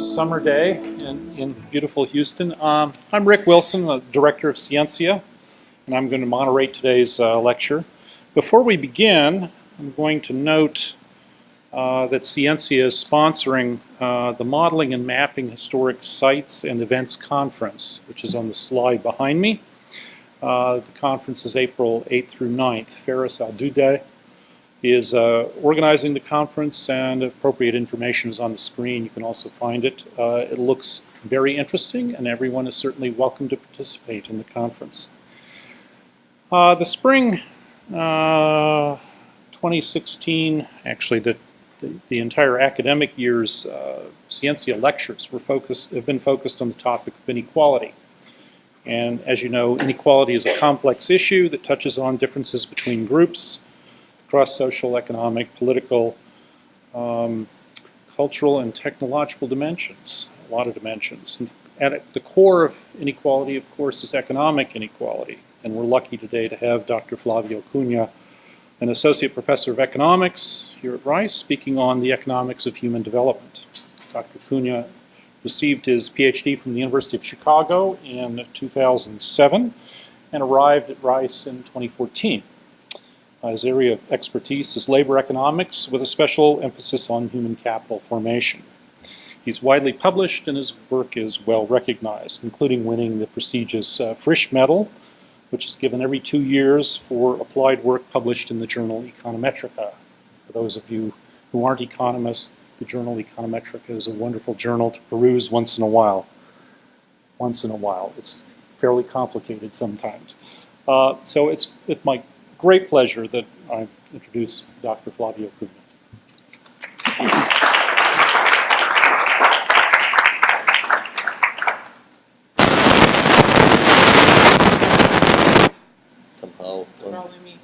marvelous summer day in beautiful Houston. I'm Rick Wilson, the director of Scientia, and I'm going to moderate today's lecture. Before we begin, I'm going to note that Scientia is sponsoring the Modeling and Mapping Historic Sites and Events Conference, which is on the slide behind me. The conference is April 8th through 9th. Faris Al-Duday is organizing the conference, and appropriate information is on the screen. You can also find it. It looks very interesting, and everyone is certainly welcome to participate in the conference. The spring 2016, actually the entire academic year's Scientia lectures have been focused on the topic of inequality. And as you know, inequality is a complex issue that touches on differences between groups across social, economic, political, cultural, and technological dimensions, a lot of dimensions. And at the core of inequality, of course, is economic inequality. And we're lucky today to have Dr. Flavio Cunha, an associate professor of economics here at Rice, speaking on the economics of human development. Dr. Cunha received his PhD from the University of Chicago in 2007 and arrived at Rice in 2014. His area of expertise is labor economics with a special emphasis on human capital formation. He's widely published and his work is well recognized, including winning the prestigious Frisch Medal, which is given every 2 years for applied work published in the journal Econometrica. For those of you who aren't economists, the journal Econometrica is a wonderful journal to peruse once in a while. Once in a while. It's fairly complicated sometimes. So it's my great pleasure that I introduce Dr. Flavio Cunha. Somehow. It's probably me.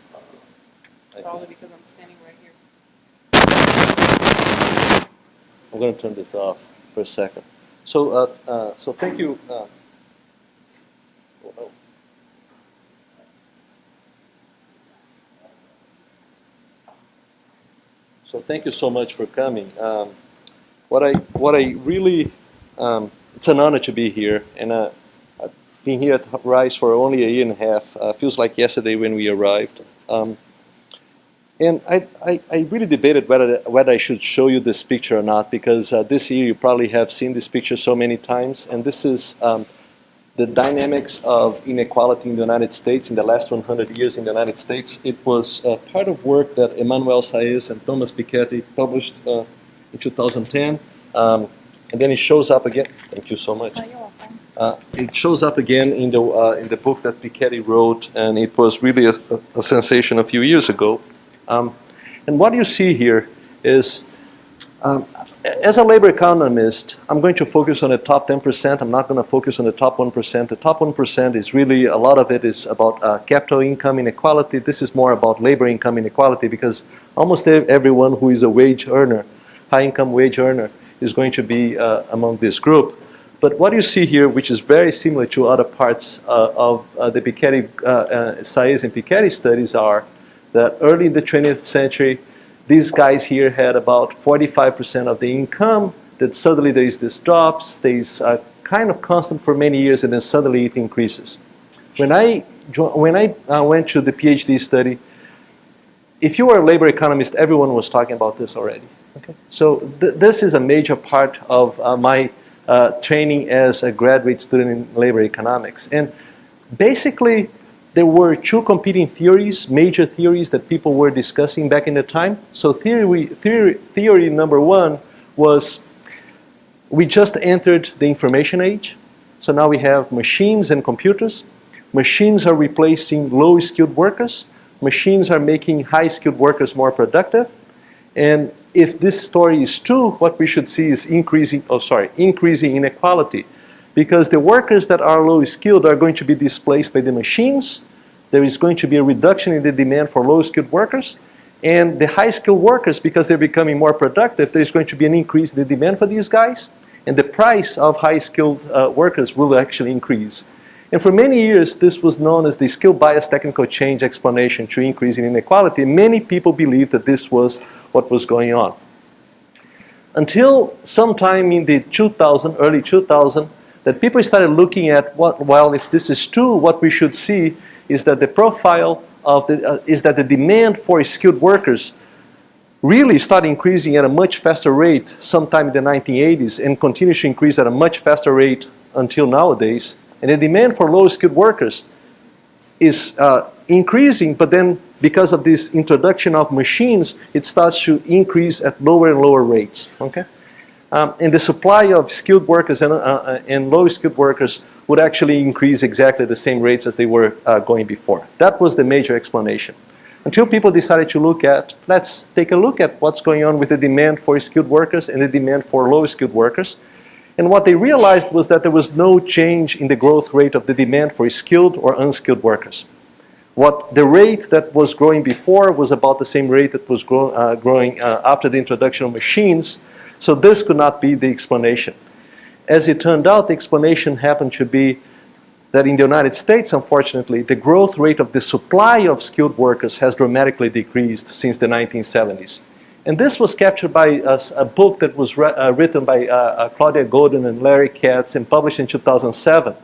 Probably because I'm standing right here. I'm going to turn this off for a second. So thank you. So thank you so much for coming. What I really, it's an honor to be here, and I've been here at Rice for only a year and a half. Feels like yesterday when we arrived. And I really debated whether I should show you this picture or not, because this year you probably have seen this picture so many times, and this is the dynamics of inequality in the United States in the last 100 years in the United States. It was part of work that Emmanuel Saez and Thomas Piketty published in 2010, and then it shows up again. Thank you so much. It shows up again in the book that Piketty wrote, and it was really a sensation a few years ago. And what you see here is, as a labor economist, I'm going to focus on the top 10%. I'm not going to focus on the top 1%. The top 1% is really, a lot of it is about capital income inequality. This is more about labor income inequality, because almost everyone who is a wage earner, high income wage earner, is going to be among this group. But what you see here, which is very similar to other parts of the Piketty, Saez and Piketty studies, are that early in the 20th century, these guys here had about 45% of the income, that suddenly there is this drop, stays kind of constant for many years, and then suddenly it increases. When I went to the PhD study, if you were a labor economist, everyone was talking about this already. Okay? So this is a major part of my training as a graduate student in labor economics. And basically, there were two competing theories, major theories that people were discussing back in the time. So theory number one was, we just entered the information age. So now we have machines and computers. Machines are replacing low-skilled workers. Machines are making high-skilled workers more productive. And if this story is true, what we should see is increasing inequality. Because the workers that are low-skilled are going to be displaced by the machines. There is going to be a reduction in the demand for low-skilled workers. And the high-skilled workers, because they're becoming more productive, there's going to be an increase in the demand for these guys. And the price of high-skilled workers will actually increase. And for many years, this was known as the skill bias technical change explanation to increase in inequality. Many people believed that this was what was going on. until sometime in the early 2000, that people started looking at well, if this is true, what we should see is that the profile of is that the demand for skilled workers really started increasing at a much faster rate sometime in the 1980s and continues to increase at a much faster rate until nowadays. And the demand for low-skilled workers is increasing, but then because of this introduction of machines, it starts to increase at lower and lower rates. Okay? And the supply of skilled workers and low-skilled workers would actually increase exactly the same rates as they were going before. That was the major explanation. Until people decided to let's take a look at what's going on with the demand for skilled workers and the demand for low-skilled workers. And what they realized was that there was no change in the growth rate of the demand for skilled or unskilled workers. The rate that was growing before was about the same rate that was growing after the introduction of machines. So this could not be the explanation. As it turned out, the explanation happened to be that in the United States, unfortunately, the growth rate of the supply of skilled workers has dramatically decreased since the 1970s. And this was captured by a book that was written by Claudia Golden and Larry Katz and published in 2007.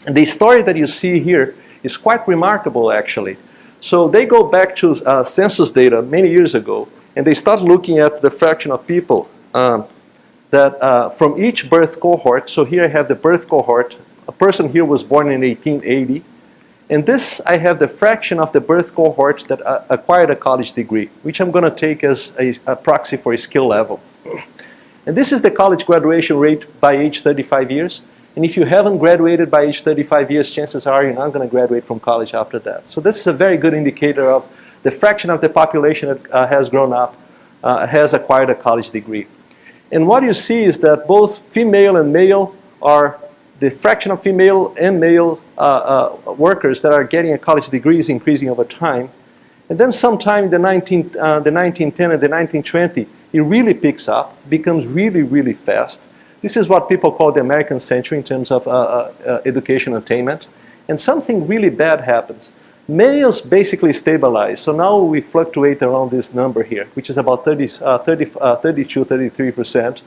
And the story that you see here is quite remarkable, actually. So they go back to census data many years ago, and they start looking at the fraction of people that from each birth cohort. So here I have the birth cohort. A person here was born in 1880. And this, I have the fraction of the birth cohort that acquired a college degree, which I'm going to take as a proxy for a skill level. And this is the college graduation rate by age 35 years. And if you haven't graduated by age 35 years, chances are you're not going to graduate from college after that. So this is a very good indicator of the fraction of the population that has grown up, has acquired a college degree. And what you see is that both female and male are, the fraction of female and male workers that are getting a college degree is increasing over time. And then sometime in the 1910 and the 1920, it really picks up, becomes really, really fast. This is what people call the American century in terms of education attainment. And something really bad happens. Males basically stabilize. So now we fluctuate around this number here, which is about 32, 33%.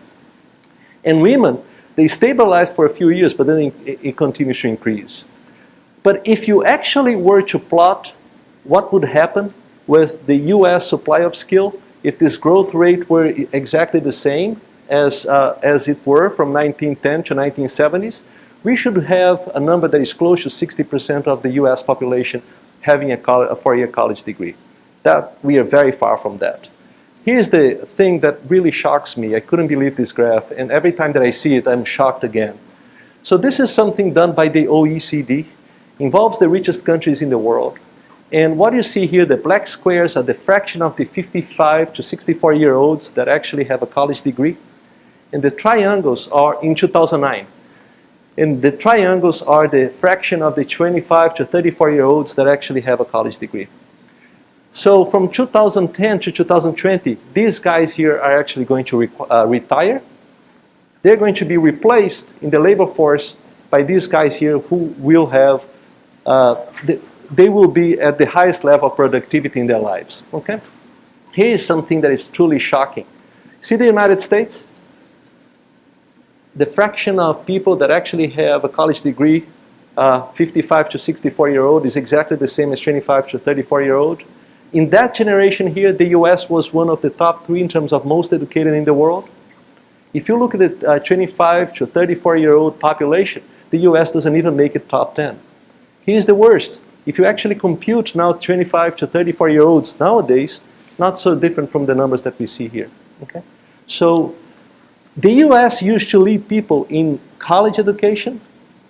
And women, they stabilize for a few years, but then it continues to increase. But if you actually were to plot what would happen with the US supply of skill, if this growth rate were exactly the same as it were from 1910 to 1970s, we should have a number that is close to 60% of the US population having a 4-year college degree. That we are very far from that. Here's the thing that really shocks me. I couldn't believe this graph, and every time that I see it, I'm shocked again. So this is something done by the OECD, involves the richest countries in the world. And what you see here, the black squares are the fraction of the 55 to 64-year-olds that actually have a college degree. And the triangles are in 2009. And the triangles are the fraction of the 25 to 34-year-olds that actually have a college degree. So from 2010 to 2020, these guys here are actually going to retire. They're going to be replaced in the labor force by these guys here who will have, they will be at the highest level of productivity in their lives. Okay? Here is something that is truly shocking. See the United States? The fraction of people that actually have a college degree, 55 to 64-year-old, is exactly the same as 25 to 34-year-old. In that generation here, the US was one of the top 3 in terms of most educated in the world. If you look at the 25 to 34-year-old population, the US doesn't even make it top 10. Here's the worst. If you actually compute now 25 to 34-year-olds nowadays, not so different from the numbers that we see here. Okay? So the US used to lead people in college education.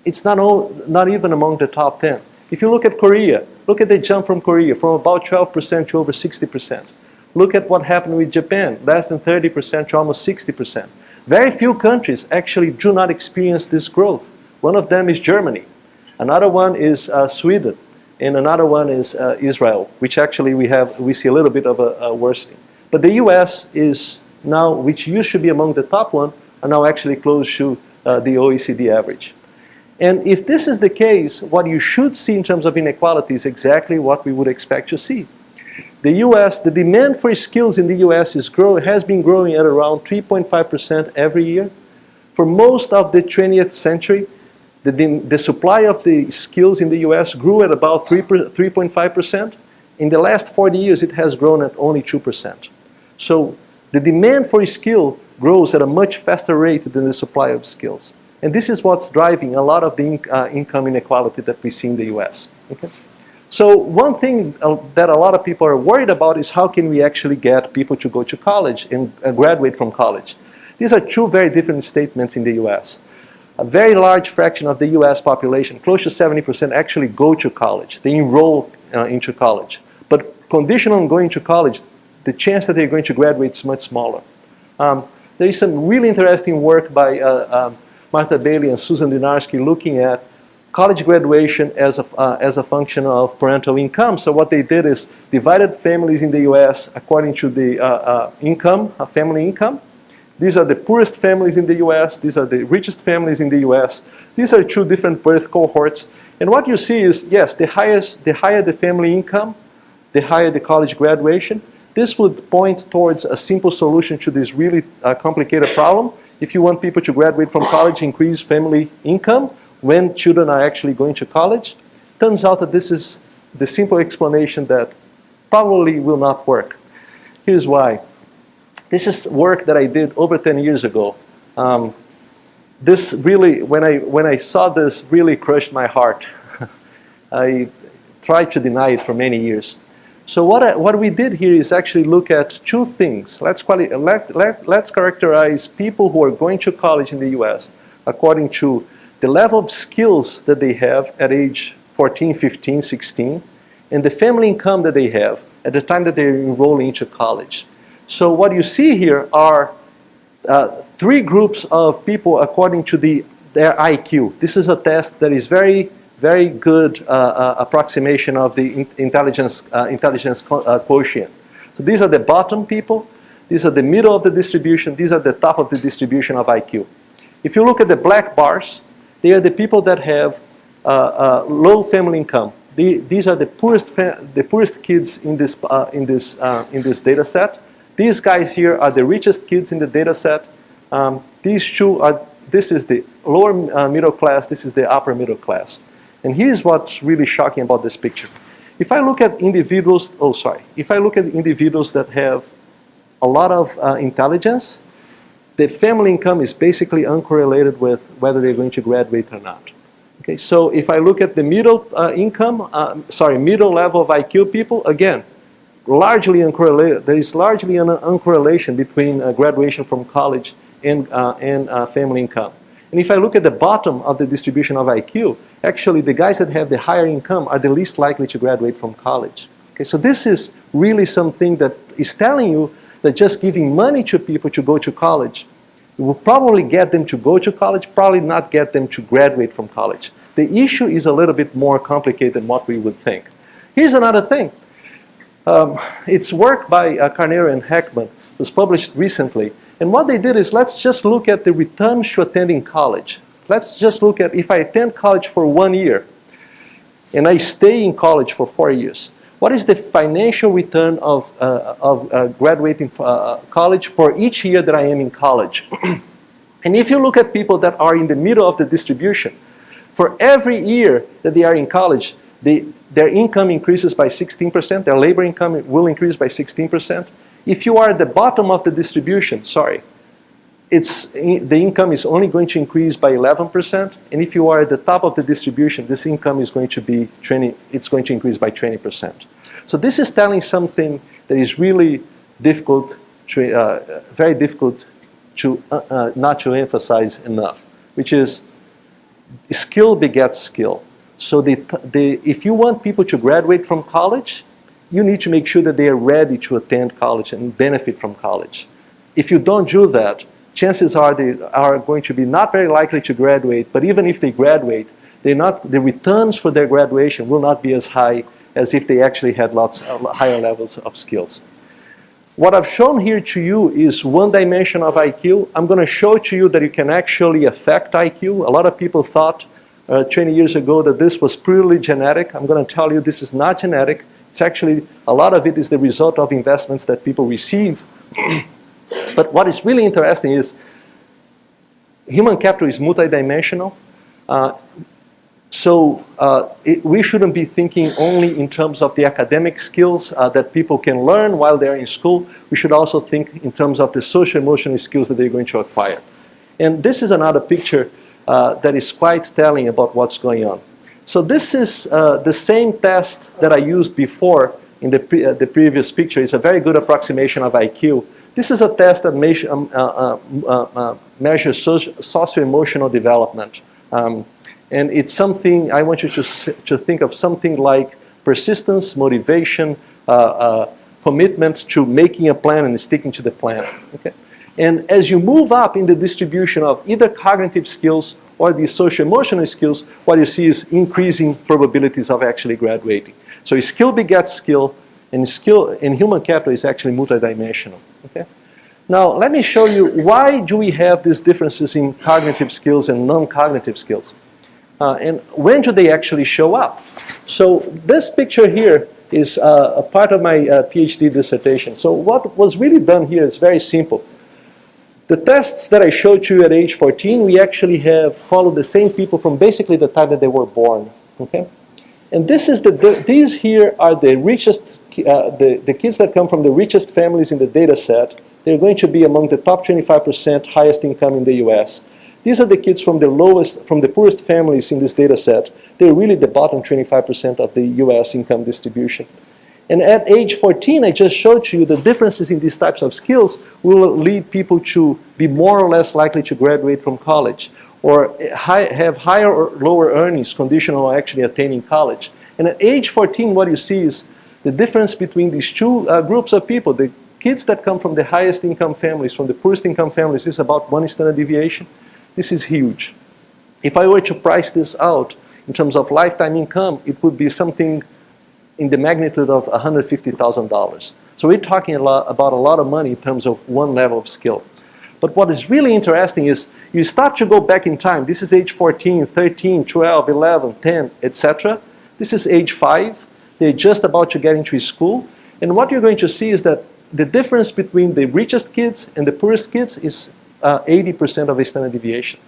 It's not even among the top 10. If you look at Korea, look at the jump from Korea, from about 12% to over 60%. Look at what happened with Japan, less than 30% to almost 60%. Very few countries actually do not experience this growth. One of them is Germany. Another one is Sweden. And another one is Israel, which actually we see a little bit of a worsening. But the US is now, which used to be among the top 1, are now actually close to the OECD average. And if this is the case, what you should see in terms of inequality is exactly what we would expect to see. the US, the demand for skills in the US has been growing at around 3.5% every year. For most of the 20th century, the supply of the skills in the US grew at about 3.5%. In the last 40 years, it has grown at only 2%. So the demand for skill grows at a much faster rate than the supply of skills. And this is what's driving a lot of the income inequality that we see in the US. Okay? So one thing that a lot of people are worried about is how can we actually get people to go to college and graduate from college. These are two very different statements in the US. A very large fraction of the US population, close to 70%, actually go to college. They enroll into college. But conditional on going to college, the chance that they're going to graduate is much smaller. There is some really interesting work by Martha Bailey and Susan Dynarski looking at college graduation as a function of parental income. So what they did is divided families in the US according to the family income. These are the poorest families in the US. These are the richest families in the US. These are two different birth cohorts. And what you see is, yes, the higher the family income, the higher the college graduation. This would point towards a simple solution to this really complicated problem. If you want people to graduate from college, increase family income when children are actually going to college. Turns out that this is the simple explanation that probably will not work. Here's why. This is work that I did over 10 years ago. This really, when I saw this, really crushed my heart. I tried to deny it for many years. So what we did here is actually look at two things. Let's characterize people who are going to college in the US according to the level of skills that they have at age 14, 15, 16, and the family income that they have at the time that they're enrolling into college. So what you see here are three groups of people according to their IQ. This is a test that is very good approximation of the intelligence quotient. So these are the bottom people, these are the middle of the distribution, these are the top of the distribution of IQ. If you look at the black bars, they are the people that have low family income. These are the poorest kids in this data set. These guys here are the richest kids in the data set. This is the lower middle class, this is the upper middle class. And here's what's really shocking about this picture. If I look at individuals, that have a lot of intelligence, the family income is basically uncorrelated with whether they're going to graduate or not. Okay, so if I look at the middle middle level of IQ people, again, largely uncorrelated. There is largely an uncorrelation between graduation from college and family income. And if I look at the bottom of the distribution of IQ, actually the guys that have the higher income are the least likely to graduate from college. Okay, so this is really something that is telling you that just giving money to people to go to college will probably get them to go to college, probably not get them to graduate from college. The issue is a little bit more complicated than what we would think. Here's another thing. It's work by Carnero and Heckman. It was published recently. And what they did is, let's just look at the returns to attending college. Let's just look at if I attend college for 1 year and I stay in college for 4 years. What is the financial return of graduating college for each year that I am in college? And if you look at people that are in the middle of the distribution, for every year that they are in college, their income increases by 16%, their labor income will increase by 16%. If you are at the bottom of the distribution, the income is only going to increase by 11%, and if you are at the top of the distribution, this income is going to be it's going to increase by 20%. So this is telling something that is really difficult, very difficult to not to emphasize enough, which is skill begets skill. So if you want people to graduate from college, you need to make sure that they are ready to attend college and benefit from college. If you don't do that, chances are they are going to be not very likely to graduate, but even if they graduate, the returns for their graduation will not be as high as if they actually had higher levels of skills. What I've shown here to you is one dimension of IQ. I'm going to show to you that you can actually affect IQ. A lot of people thought 20 years ago that this was purely genetic. I'm going to tell you this is not genetic. It's actually, a lot of it is the result of investments that people receive. But what is really interesting is human capital is multidimensional. We shouldn't be thinking only in terms of the academic skills that people can learn while they're in school. We should also think in terms of the social-emotional skills that they're going to acquire. And this is another picture that is quite telling about what's going on. So this is the same test that I used before in the previous picture. It's a very good approximation of IQ. This is a test that measures socio-emotional development. And it's something, I want you to think of something like persistence, motivation, commitment to making a plan and sticking to the plan. Okay? And as you move up in the distribution of either cognitive skills or the social-emotional skills, what you see is increasing probabilities of actually graduating. So skill begets skill, and skill in human capital is actually multidimensional. Okay? Now, let me show you why do we have these differences in cognitive skills and non-cognitive skills. And when do they actually show up? So this picture here is a part of my PhD dissertation. So what was really done here is very simple. The tests that I showed you at age 14, we actually have followed the same people from basically the time that they were born. Okay? And this is these here are the richest, the kids that come from the richest families in the data set. They're going to be among the top 25% highest income in the US. These are the kids from the poorest families in this data set. They're really the bottom 25% of the US income distribution. And at age 14, I just showed you the differences in these types of skills will lead people to be more or less likely to graduate from college or have higher or lower earnings conditional on actually attaining college. And at age 14, what you see is the difference between these two groups of people. The kids that come from the highest income families, from the poorest income families, is about 1 standard deviation. This is huge. If I were to price this out in terms of lifetime income, it would be something in the magnitude of $150,000. So we're talking about a lot of money in terms of one level of skill. But what is really interesting is you start to go back in time. This is age 14, 13, 12, 11, 10, etc. This is age 5. They're just about to get into school. And what you're going to see is that the difference between the richest kids and the poorest kids is 80% of a standard deviation.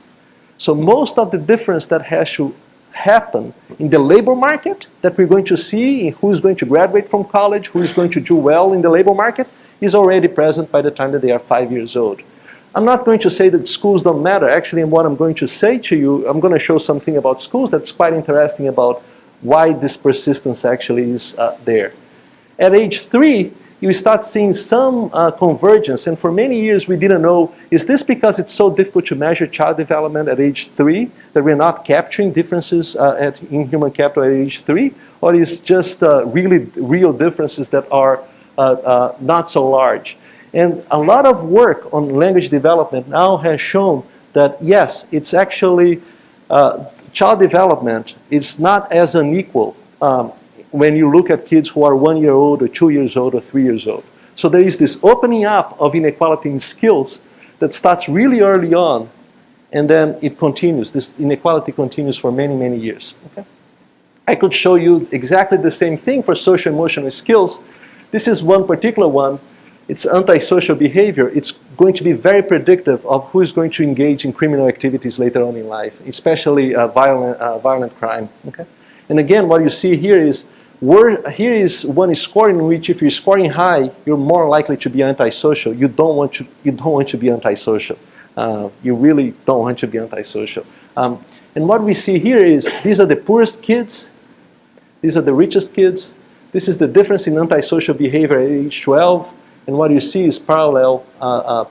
So most of the difference that has to happen in the labor market that we're going to see, who's going to graduate from college, who is going to do well in the labor market, is already present by the time that they are 5 years old. I'm not going to say that schools don't matter. Actually, what I'm going to say to you, I'm going to show something about schools that's quite interesting about why this persistence actually is there. At age 3, you start seeing some convergence, and for many years we didn't know, is this because it's so difficult to measure child development at age 3 that we're not capturing differences in human capital at age 3, or is just really real differences that are not so large? And a lot of work on language development now has shown that yes, it's actually child development is not as unequal when you look at kids who are 1 year old or 2 years old or 3 years old. So there is this opening up of inequality in skills that starts really early on, and then it continues. This inequality continues for many, many years. Okay? I could show you exactly the same thing for social emotional skills. This is one particular one. It's antisocial behavior. It's going to be very predictive of who is going to engage in criminal activities later on in life, especially violent crime. Okay? And again, what you see here is one scoring in which if you're scoring high, you're more likely to be antisocial. You don't want to be antisocial. You really don't want to be antisocial. And what we see here is these are the poorest kids. These are the richest kids. This is the difference in antisocial behavior at age 12. And what you see is parallel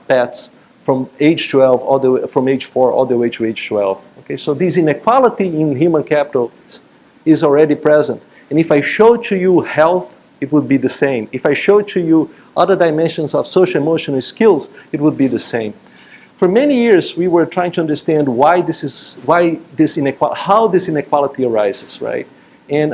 paths from age 12 from age 4 all the way to age 12. Okay, so this inequality in human capital is already present. And if I show to you health, it would be the same. If I show to you other dimensions of social emotional skills, it would be the same. For many years, we were trying to understand how this inequality arises, right? And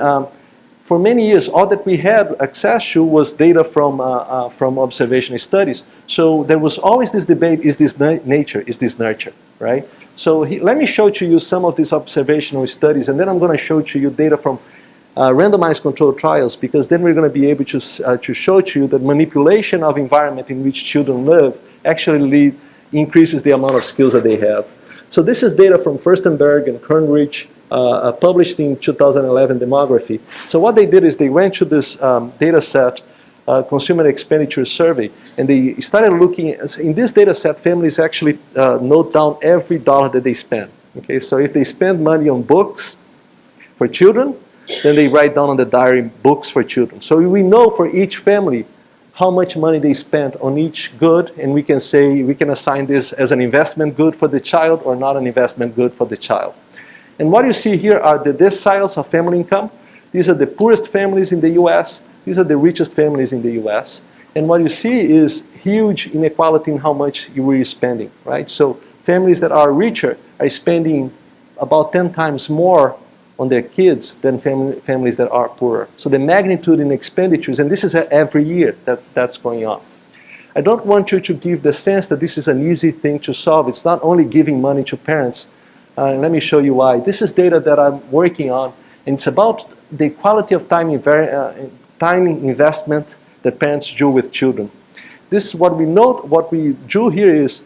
for many years, all that we had access to was data from observational studies. So there was always this debate: is this nature? Is this nurture? Right? So let me show to you some of these observational studies, and then I'm going to show to you data from randomized controlled trials, because then we're going to be able to show to you that manipulation of environment in which children live actually increases the amount of skills that they have. So this is data from Furstenberg and Kernrich, published in 2011 Demography. So what they did is they went to this data set, consumer expenditure survey, and they started looking in this data set. Families actually note down every dollar that they spend. Okay, so if they spend money on books for children, then they write down on the diary books for children. So we know for each family how much money they spent on each good, and we can say, we can assign this as an investment good for the child or not an investment good for the child. And what you see here are the deciles of family income. These are the poorest families in the US. These are the richest families in the US. And what you see is huge inequality in how much you were spending, right? So families that are richer are spending about 10 times more on their kids than families that are poorer. So the magnitude in expenditures, and this is every year that's going on. I don't want you to give the sense that this is an easy thing to solve. It's not only giving money to parents. Let me show you why. This is data that I'm working on, and it's about the quality of time investment that parents do with children. This is what we note. What we do here is,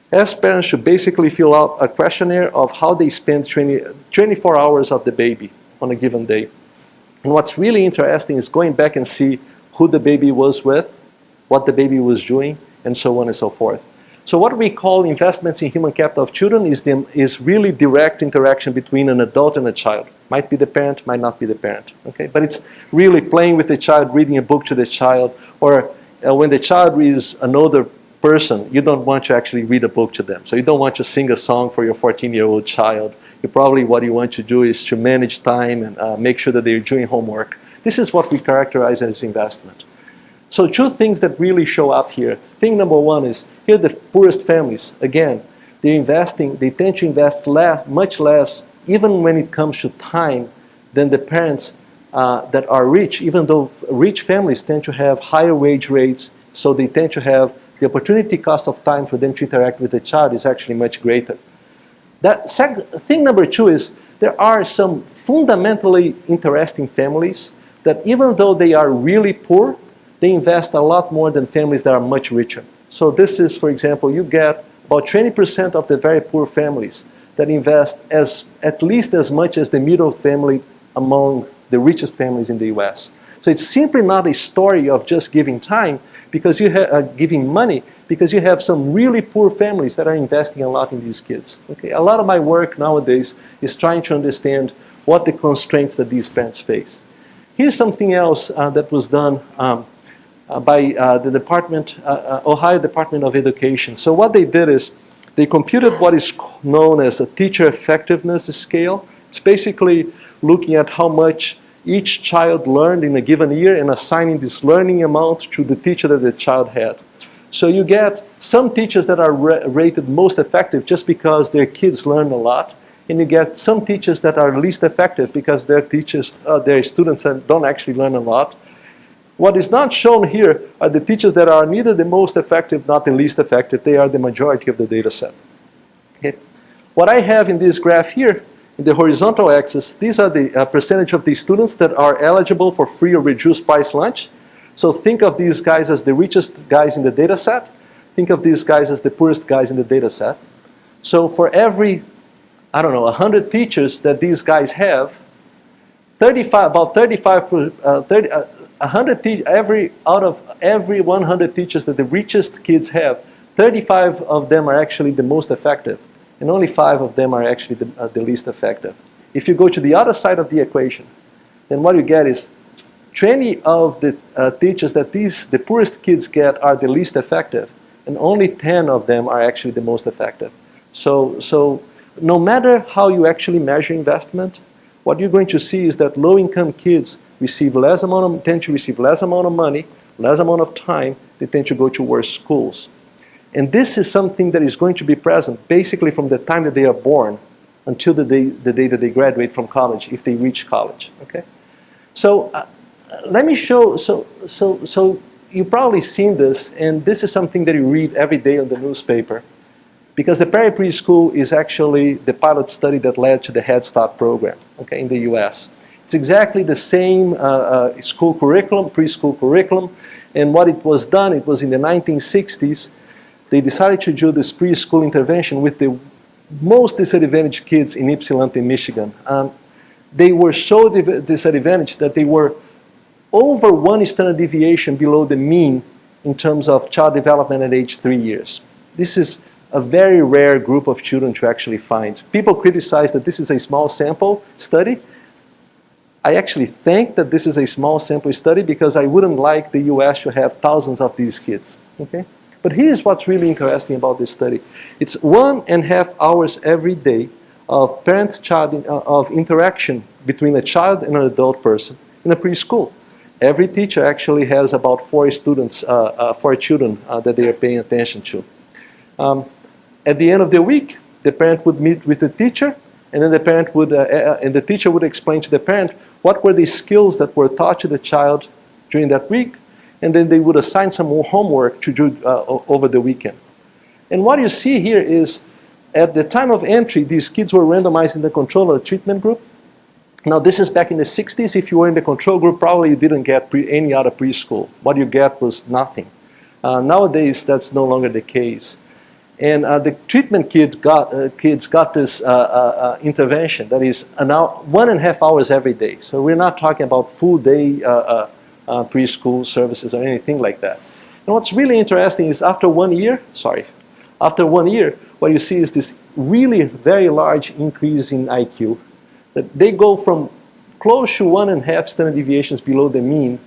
as parents should basically fill out a questionnaire of how they spend 24 hours of the baby on a given day. And what's really interesting is going back and see who the baby was with, what the baby was doing, and so on and so forth. So what we call investments in human capital of children is really direct interaction between an adult and a child. Might be the parent, might not be the parent. Okay? But it's really playing with the child, reading a book to the child, or when the child reads an older person, you don't want to actually read a book to them. So you don't want to sing a song for your 14-year-old child. What you want to do is to manage time and make sure that they're doing homework. This is what we characterize as investment. So two things that really show up here. Thing number one is, here are the poorest families. Again, they tend to invest much less, even when it comes to time, than the parents that are rich, even though rich families tend to have higher wage rates, so they tend to have the opportunity cost of time for them to interact with the child is actually much greater. Thing number two is, there are some fundamentally interesting families that even though they are really poor, they invest a lot more than families that are much richer. So this is, for example, you get about 20% of the very poor families that invest at least as much as the middle family among the richest families in the US. So it's simply not a story of just giving time, because you have giving money, because you have some really poor families that are investing a lot in these kids. Okay? A lot of my work nowadays is trying to understand what the constraints that these parents face. Here's something else that was done by the Ohio Department of Education. So what they did is they computed what is known as a teacher effectiveness scale. It's basically looking at how much each child learned in a given year and assigning this learning amount to the teacher that the child had. So you get some teachers that are rated most effective just because their kids learn a lot, and you get some teachers that are least effective because their students don't actually learn a lot. What is not shown here are the teachers that are neither the most effective, not the least effective. They are the majority of the data set. Okay. What I have in this graph here, in the horizontal axis, these are the percentage of the students that are eligible for free or reduced price lunch. So think of these guys as the richest guys in the data set. Think of these guys as the poorest guys in the data set. So for every, 100 teachers that these guys have, out of every 100 teachers that the richest kids have, 35 of them are actually the most effective, and only 5 of them are actually the least effective. If you go to the other side of the equation, then what you get is 20 of the teachers that the poorest kids get are the least effective, and only 10 of them are actually the most effective. So no matter how you actually measure investment, what you're going to see is that low-income kids tend to receive less amount of money, less amount of time. They tend to go to worse schools. And this is something that is going to be present basically from the time that they are born until the day that they graduate from college, if they reach college. Okay? So let me show. So you've probably seen this, and this is something that you read every day on the newspaper, because the preschool is actually the pilot study that led to the Head Start program, okay, in the US. It's exactly the same school curriculum, preschool curriculum. And what it was done, it was in the 1960s, they decided to do this preschool intervention with the most disadvantaged kids in Ypsilanti, Michigan. They were so disadvantaged that they were over 1 standard deviation below the mean in terms of child development at age 3 years. This is a very rare group of children to actually find. People criticize that this is a small sample study. I actually think that this is a small sample study because I wouldn't like the US to have thousands of these kids. Okay? But here's what's really interesting about this study. It's 1.5 hours every day of parent-child of interaction between a child and an adult person in a preschool. Every teacher actually has about 4 students, 4 children that they are paying attention to. At the end of the week, the parent would meet with the teacher, and then the parent would, and the teacher would explain to the parent what were the skills that were taught to the child during that week, and then they would assign some more homework to do over the weekend. And what you see here is, at the time of entry, these kids were randomized in the control or treatment group. Now, this is back in the 60s. If you were in the control group, probably you didn't get any other preschool. What you get was nothing. Nowadays, that's no longer the case. And the treatment kids got this intervention that is 1.5 hours every day. So we're not talking about full day preschool services or anything like that. And what's really interesting is after 1 year, what you see is this really very large increase in IQ. That they go from close to 1.5 standard deviations below the mean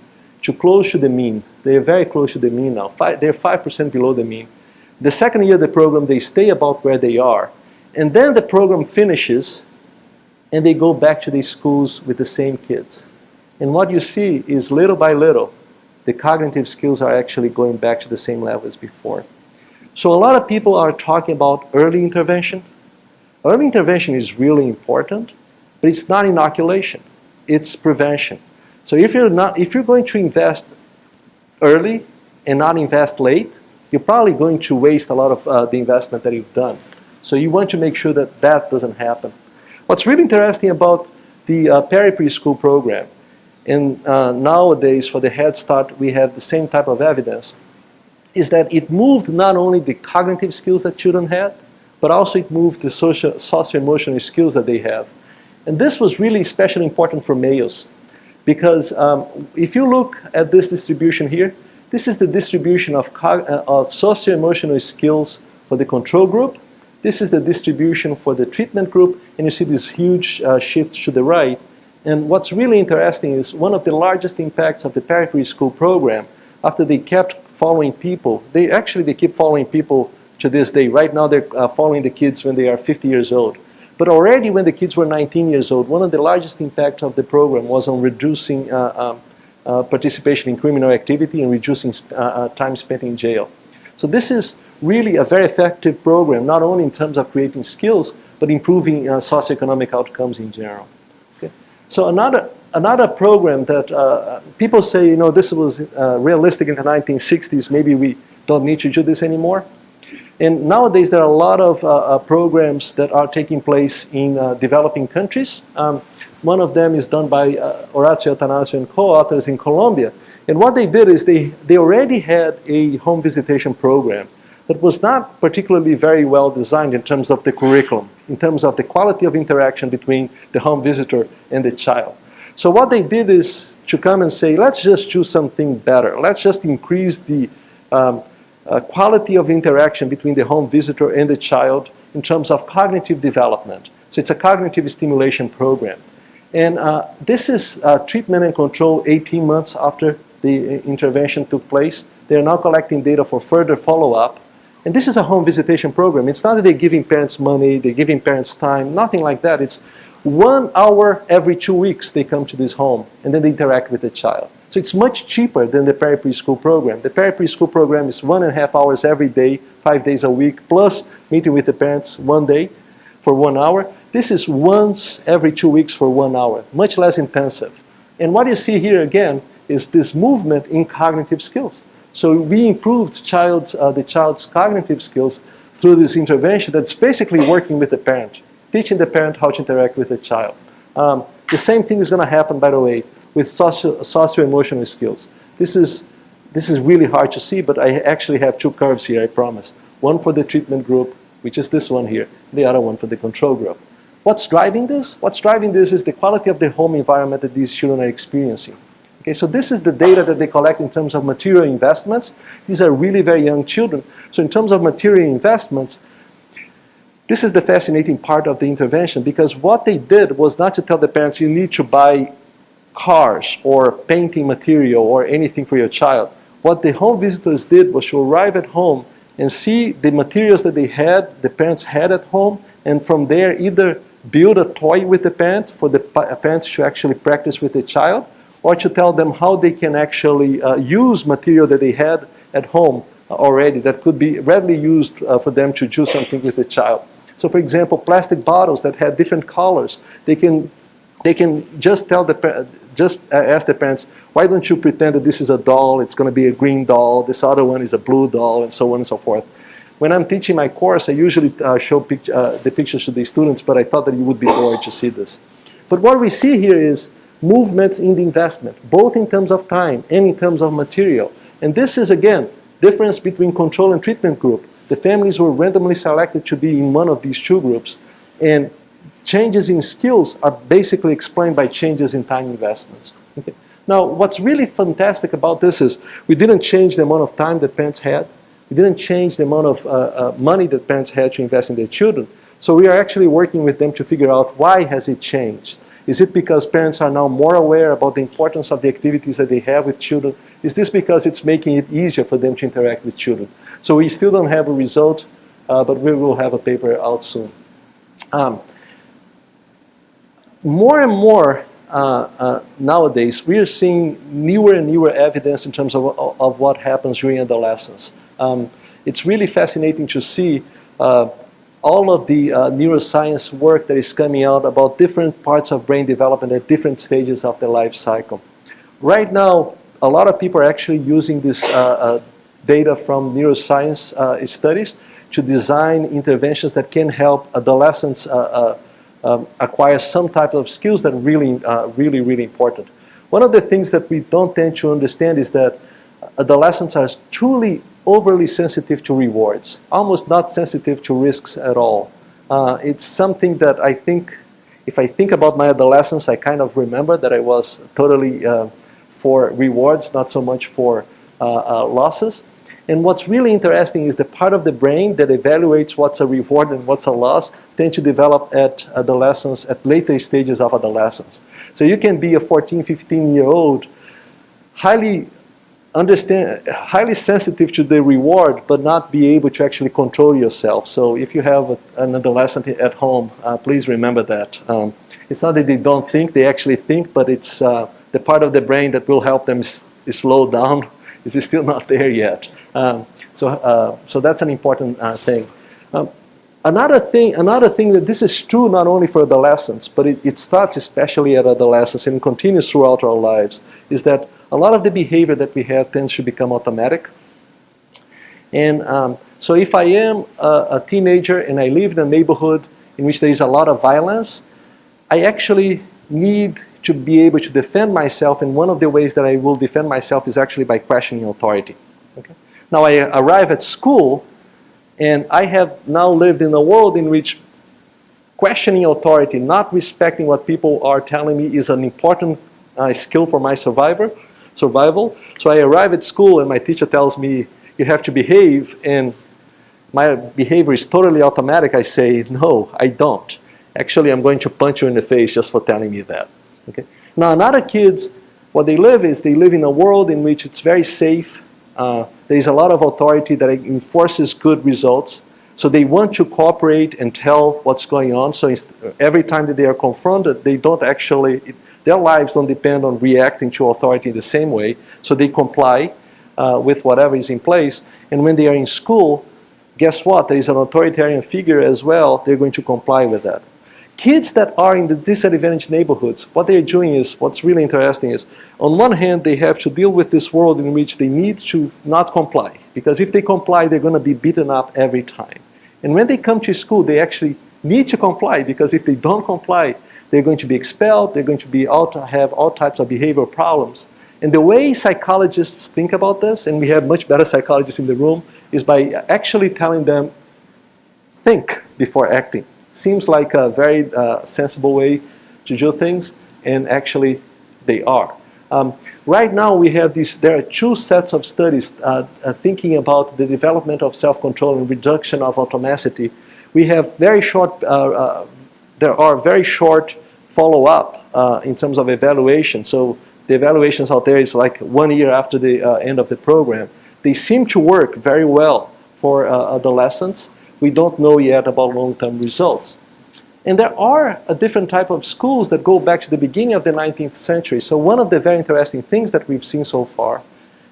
to close to the mean. They're very close to the mean now. They're 5% below the mean. The second year of the program, they stay about where they are. And then the program finishes, and they go back to the schools with the same kids. And what you see is little by little, the cognitive skills are actually going back to the same level as before. So a lot of people are talking about early intervention. Early intervention is really important, but it's not inoculation, it's prevention. So if you're going to invest early and not invest late, you're probably going to waste a lot of the investment that you've done. So you want to make sure that that doesn't happen. What's really interesting about the peri-preschool program, and nowadays for the Head Start we have the same type of evidence, is that it moved not only the cognitive skills that children had, but also it moved the socio-emotional skills that they have. And this was really especially important for males, because if you look at this distribution here, this is the distribution of socio-emotional skills for the control group. This is the distribution for the treatment group, and you see this huge shift to the right. And what's really interesting is one of the largest impacts of the peri-preschool program, after they kept following people, they keep following people to this day. Right now they're following the kids when they are 50 years old. But already when the kids were 19 years old, one of the largest impacts of the program was on reducing participation in criminal activity and reducing time spent in jail. So this is really a very effective program, not only in terms of creating skills, but improving socioeconomic outcomes in general. Okay? So another program that people say, you know, this was realistic in the 1960s, maybe we don't need to do this anymore. And nowadays there are a lot of programs that are taking place in developing countries. One of them is done by Autrey and co-authors in Colombia. And what they did is they already had a home visitation program that was not particularly very well designed in terms of the curriculum, in terms of the quality of interaction between the home visitor and the child. So what they did is to come and say, let's just do something better. Let's just increase the quality of interaction between the home visitor and the child in terms of cognitive development. So it's a cognitive stimulation program. And this is treatment and control 18 months after the intervention took place. They are now collecting data for further follow-up. And this is a home visitation program. It's not that they're giving parents money, they're giving parents time, nothing like that. It's 1 hour every 2 weeks they come to this home and then they interact with the child. So it's much cheaper than the peri-preschool program. The peri-preschool program is 1.5 hours every day, 5 days a week, plus meeting with the parents 1 day for 1 hour. This is once every 2 weeks for 1 hour, much less intensive. And what you see here again is this movement in cognitive skills. So we improved the child's cognitive skills through this intervention that's basically working with the parent, teaching the parent how to interact with the child. The same thing is going to happen, by the way, with socio-emotional skills. This is really hard to see, but I actually have two curves here, I promise. One for the treatment group, which is this one here, the other one for the control group. What's driving this? What's driving this is the quality of the home environment that these children are experiencing. Okay, so this is the data that they collect in terms of material investments. These are really very young children. So in terms of material investments, this is the fascinating part of the intervention, because what they did was not to tell the parents you need to buy cars or painting material or anything for your child. What the home visitors did was to arrive at home and see the materials that the parents had at home, and from there either build a toy with the parent for the parents to actually practice with the child, or to tell them how they can actually use material that they had at home already that could be readily used for them to do something with the child. So for example, plastic bottles that had different colors, they can just ask the parents, why don't you pretend that this is a doll, it's going to be a green doll, this other one is a blue doll, and so on and so forth. When I'm teaching my course, I usually show the pictures to the students, but I thought that you would be bored to see this. But what we see here is movements in the investment, both in terms of time and in terms of material. And this is, again, difference between control and treatment group. The families were randomly selected to be in one of these two groups, and changes in skills are basically explained by changes in time investments. Okay. Now, what's really fantastic about this is we didn't change the amount of time that parents had. We didn't change the amount of money that parents had to invest in their children. So we are actually working with them to figure out why has it changed. Is it because parents are now more aware about the importance of the activities that they have with children? Is this because it's making it easier for them to interact with children? So we still don't have a result, but we will have a paper out soon. More and more nowadays, we are seeing newer and newer evidence in terms of what happens during adolescence. It's really fascinating to see all of the neuroscience work that is coming out about different parts of brain development at different stages of the life cycle. Right now, a lot of people are actually using this data from neuroscience studies to design interventions that can help adolescents acquire some type of skills that are really important. One of the things that we don't tend to understand is that adolescents are truly overly sensitive to rewards, almost not sensitive to risks at all. It's something that I think, if I think about my adolescence, I kind of remember that I was totally for rewards, not so much for losses. And what's really interesting is the part of the brain that evaluates what's a reward and what's a loss tend to develop at adolescence, at later stages of adolescence. So you can be a 14, 15-year-old, highly sensitive to the reward, but not be able to actually control yourself. So if you have an adolescent at home, please remember that. It's not that they don't think, they actually think, but it's the part of the brain that will help them slow down is still not there yet. So that's an important thing. Another thing that this is true not only for adolescents, but it starts especially at adolescence and continues throughout our lives, is that a lot of the behavior that we have tends to become automatic. And so if I am a teenager and I live in a neighborhood in which there is a lot of violence, I actually need to be able to defend myself, and one of the ways that I will defend myself is actually by questioning authority. Okay? Now I arrive at school, and I have now lived in a world in which questioning authority, not respecting what people are telling me, is an important skill for my survival. So I arrive at school and my teacher tells me, you have to behave, and my behavior is totally automatic. I say, no, I don't. Actually, I'm going to punch you in the face just for telling me that. Okay? Now, other kids, what they live is they live in a world in which it's very safe. There is a lot of authority that enforces good results. So they want to cooperate and tell what's going on. So every time that they are confronted, they don't actually, their lives don't depend on reacting to authority in the same way. So they comply with whatever is in place. And when they are in school, guess what? There is an authoritarian figure as well. They're going to comply with that. Kids that are in the disadvantaged neighborhoods, what they're doing is, what's really interesting is, on one hand, they have to deal with this world in which they need to not comply. Because if they comply, they're going to be beaten up every time. And when they come to school, they actually need to comply, because if they don't comply, they're going to be expelled, they're going to be have all types of behavioral problems. And the way psychologists think about this, and we have much better psychologists in the room, is by actually telling them, think before acting. Seems like a very sensible way to do things, and actually they are. Right now we have there are two sets of studies thinking about the development of self-control and reduction of automacity. We have very short, there are very short follow-up in terms of evaluation. So the evaluations out there is like 1 year after the end of the program. They seem to work very well for adolescents. We don't know yet about long-term results. And there are a different type of schools that go back to the beginning of the 19th century. So one of the very interesting things that we've seen so far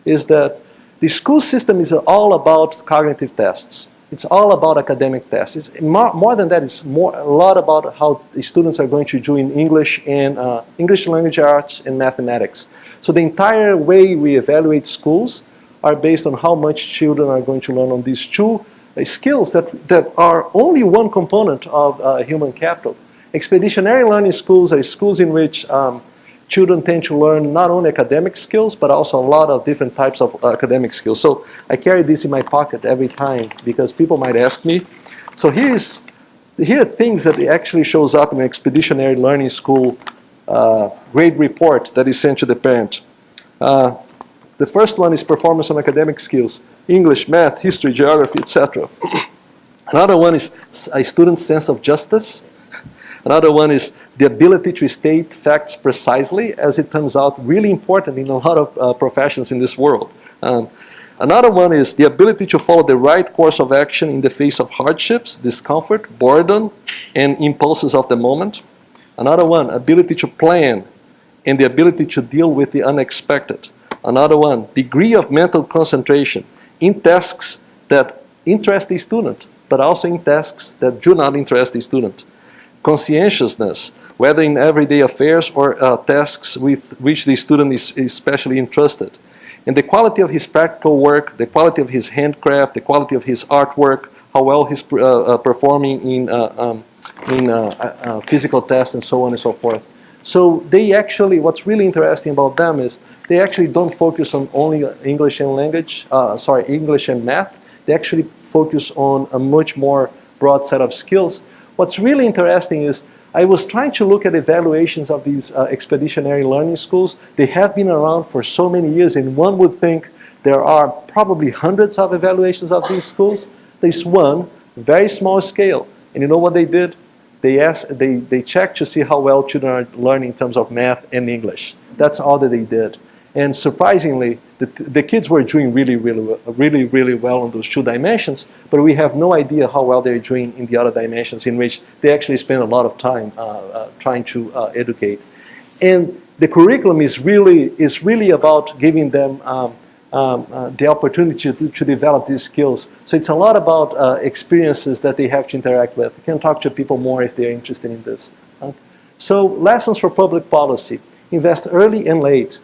is that the school system is all about cognitive tests. It's all about academic tests. It's more than that, it's a lot about how the students are going to do in English and English language arts and mathematics. So the entire way we evaluate schools are based on how much children are going to learn on these two skills that are only one component of human capital. Expeditionary learning schools are schools in which children tend to learn not only academic skills, but also a lot of different types of academic skills. So I carry this in my pocket every time because people might ask me. So here are things that actually shows up in an expeditionary learning school grade report that is sent to the parent. The first one is performance on academic skills, English, math, history, geography, etc. Another one is a student's sense of justice. Another one is the ability to state facts precisely, as it turns out really important in a lot of professions in this world. Another one is the ability to follow the right course of action in the face of hardships, discomfort, boredom, and impulses of the moment. Another one, ability to plan and the ability to deal with the unexpected. Another one, degree of mental concentration in tasks that interest the student, but also in tasks that do not interest the student. Conscientiousness, whether in everyday affairs or tasks with which the student is especially entrusted. And the quality of his practical work, the quality of his handcraft, the quality of his artwork, how well he's performing in physical tests and so on and so forth. So they actually, what's really interesting about them is they actually don't focus on only English and English and math. They actually focus on a much more broad set of skills. What's really interesting is I was trying to look at evaluations of these expeditionary learning schools. They have been around for so many years, and one would think there are probably hundreds of evaluations of these schools. There's one, very small scale, and you know what they did? They checked to see how well children are learning in terms of math and English. That's all that they did. And surprisingly, the kids were doing really well on those two dimensions, but we have no idea how well they're doing in the other dimensions in which they actually spend a lot of time trying to educate. And the curriculum is really about giving them the opportunity to develop these skills. So it's a lot about experiences that they have to interact with. You can talk to people more if they're interested in this. So lessons for public policy. Invest early and late.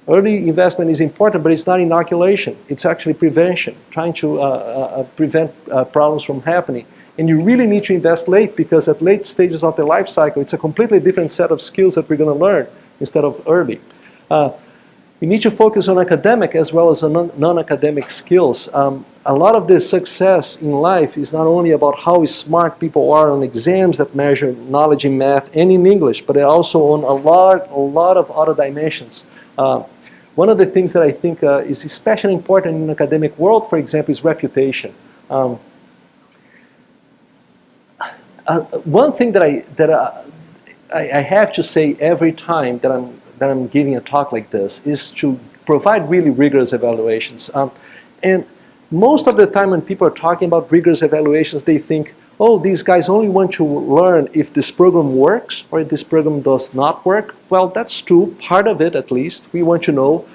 Early investment is important, but it's not inoculation. It's actually prevention, trying to prevent problems from happening. And you really need to invest late because at late stages of the life cycle, it's a completely different set of skills that we're going to learn instead of early. You need to focus on academic as well as on non-academic skills. A lot of the success in life is not only about how smart people are on exams that measure knowledge in math and in English, but also on a lot of other dimensions. One of the things that I think is especially important in the academic world, for example, is reputation. One thing that I have to say every time that I'm giving a talk like this is to provide really rigorous evaluations. And most of the time when people are talking about rigorous evaluations, they think, oh, these guys only want to learn if this program works or if this program does not work. Well, that's true, part of it at least. We want to know,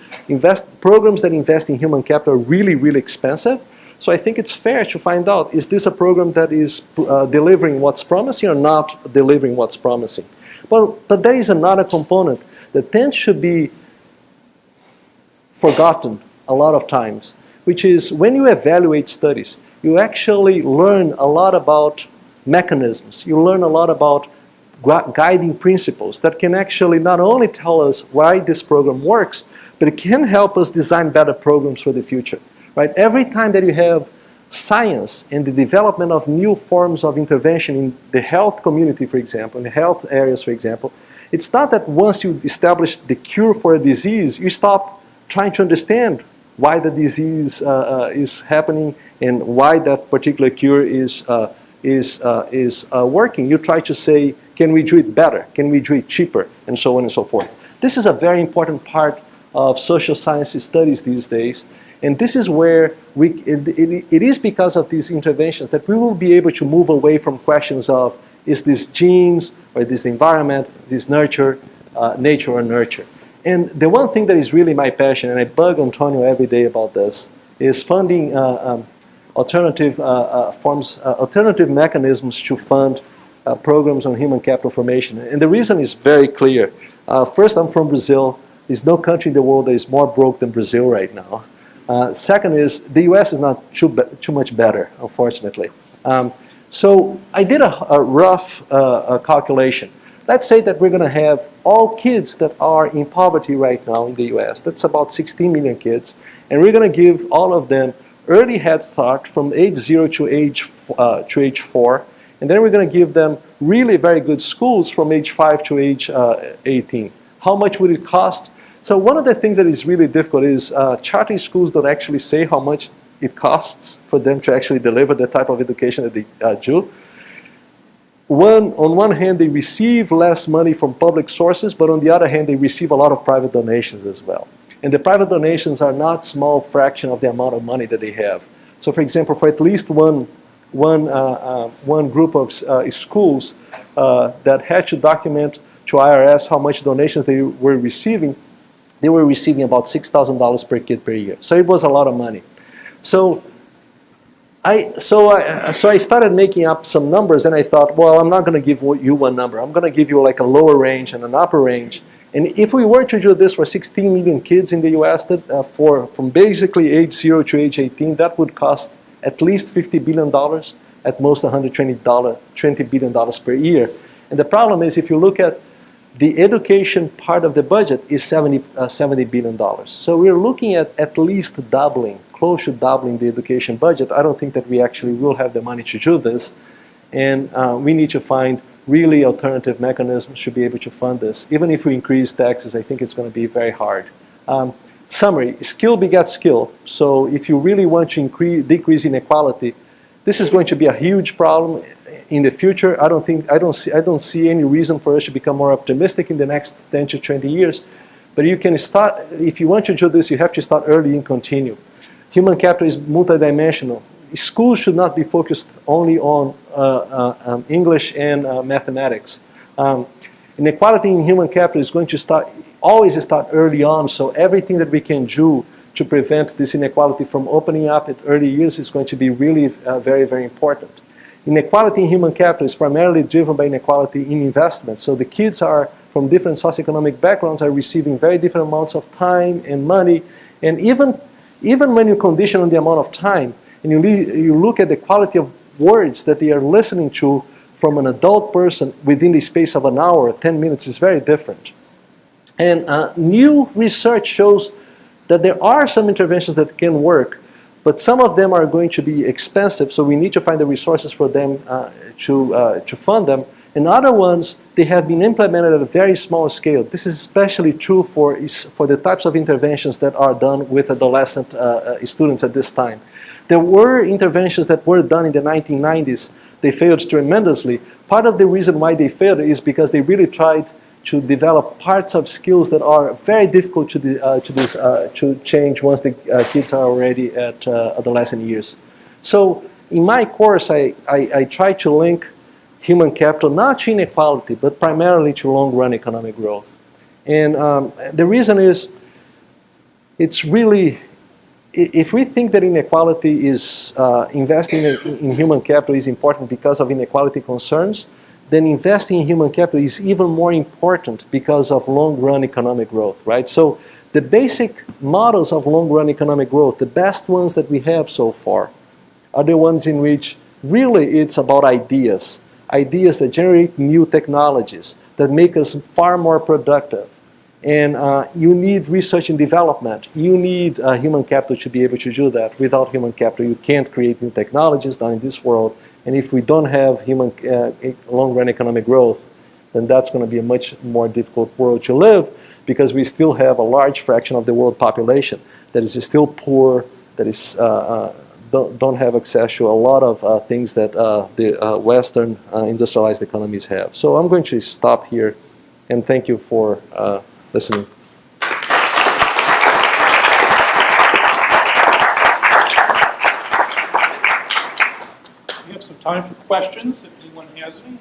programs that invest in human capital are really expensive. So I think it's fair to find out, is this a program that is delivering what's promising or not delivering what's promising? But there is another component that tends to be forgotten a lot of times, which is when you evaluate studies, you actually learn a lot about mechanisms. You learn a lot about guiding principles that can actually not only tell us why this program works, but it can help us design better programs for the future. Right? Every time that you have science and the development of new forms of intervention in the health community, for example, in the health areas, for example, it's not that once you establish the cure for a disease, you stop trying to understand why the disease is happening and why that particular cure is working. You try to say, can we do it better? Can we do it cheaper? And so on and so forth. This is a very important part of social science studies these days. And this is where it is because of these interventions that we will be able to move away from questions of, is this genes, or is this environment, is this nature or nurture? And the one thing that is really my passion, and I bug Antonio every day about this, is funding alternative mechanisms to fund programs on human capital formation. And the reason is very clear. First, I'm from Brazil. There's no country in the world that is more broke than Brazil right now. Second is, the US is not too much better, unfortunately. So I did a rough calculation. Let's say that we're going to have all kids that are in poverty right now in the US. That's about 16 million kids. And we're going to give all of them early head start from age 0 to age 4. And then we're going to give them really very good schools from age 5 to age 18. How much would it cost? So one of the things that is really difficult is charter schools don't actually say how much it costs for them to actually deliver the type of education that they do. On one hand, they receive less money from public sources, but on the other hand, they receive a lot of private donations as well. And the private donations are not a small fraction of the amount of money that they have. So for example, for at least one group of schools that had to document to IRS how much donations they were receiving about $6,000 per kid per year. So it was a lot of money. So I started making up some numbers, and I thought, well, I'm not going to give you one number. I'm going to give you like a lower range and an upper range. And if we were to do this for 16 million kids in the US, from basically age 0 to age 18, that would cost at least $50 billion, at most $120 billion per year. And the problem is, if you look at the education part of the budget is $70 billion. So we're looking at least doubling, close to doubling the education budget. I don't think that we actually will have the money to do this. And we need to find really alternative mechanisms to be able to fund this. Even if we increase taxes, I think it's going to be very hard. Summary, skill begets skill. So if you really want to decrease inequality, this is going to be a huge problem in the future. I don't see any reason for us to become more optimistic in the next 10 to 20 years. But you can start, if you want to do this, you have to start early and continue. Human capital is multidimensional. Schools should not be focused only on English and mathematics. Inequality in human capital is going to always start early on, so everything that we can do to prevent this inequality from opening up at early years is going to be really very, very important. Inequality in human capital is primarily driven by inequality in investment. So the kids are from different socioeconomic backgrounds are receiving very different amounts of time and money. And even when you condition on the amount of time, and you look at the quality of words that they are listening to from an adult person within the space of an hour or 10 minutes is very different. And new research shows that there are some interventions that can work, but some of them are going to be expensive, so we need to find the resources for them to fund them. And other ones, they have been implemented at a very small scale. This is especially true for the types of interventions that are done with adolescent students at this time. There were interventions that were done in the 1990s. They failed tremendously. Part of the reason why they failed is because they really tried to develop parts of skills that are very difficult to change once the kids are already at adolescent years. So in my course, I try to link human capital not to inequality, but primarily to long-run economic growth. And the reason is, it's really, if we think that inequality is, investing in human capital is important because of inequality concerns, then investing in human capital is even more important because of long-run economic growth, right? So the basic models of long-run economic growth, the best ones that we have so far, are the ones in which really it's about ideas. ideas that generate new technologies, that make us far more productive. And you need research and development. You need human capital to be able to do that. Without human capital, you can't create new technologies now in this world. And if we don't have human long-run economic growth, then that's going to be a much more difficult world to live, because we still have a large fraction of the world population that is still poor, that is don't have access to a lot of things that the Western industrialized economies have. So I'm going to stop here, and thank you for listening. We have some time for questions, if anyone has any.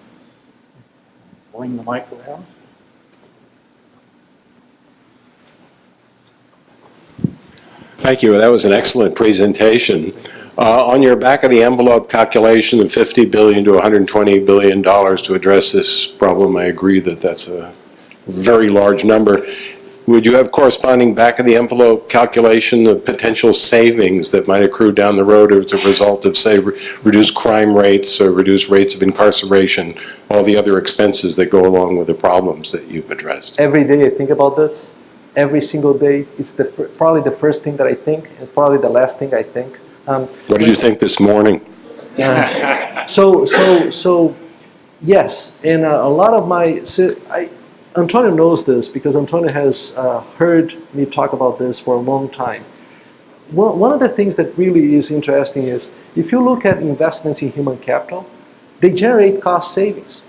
Bring the mic around. Thank you. That was an excellent presentation. On your back of the envelope calculation of $50 billion to $120 billion to address this problem, I agree that that's a very large number. Would you have corresponding back of the envelope calculation of potential savings that might accrue down the road as a result of, say, reduced crime rates or reduced rates of incarceration, all the other expenses that go along with the problems that you've addressed? Every day I think about this. Every single day. It's probably the first thing that I think, and probably the last thing I think. What did you think this morning? So yes, and a lot of my, Antonio knows this because Antonio has heard me talk about this for a long time. One of the things that really is interesting is, if you look at investments in human capital, they generate cost savings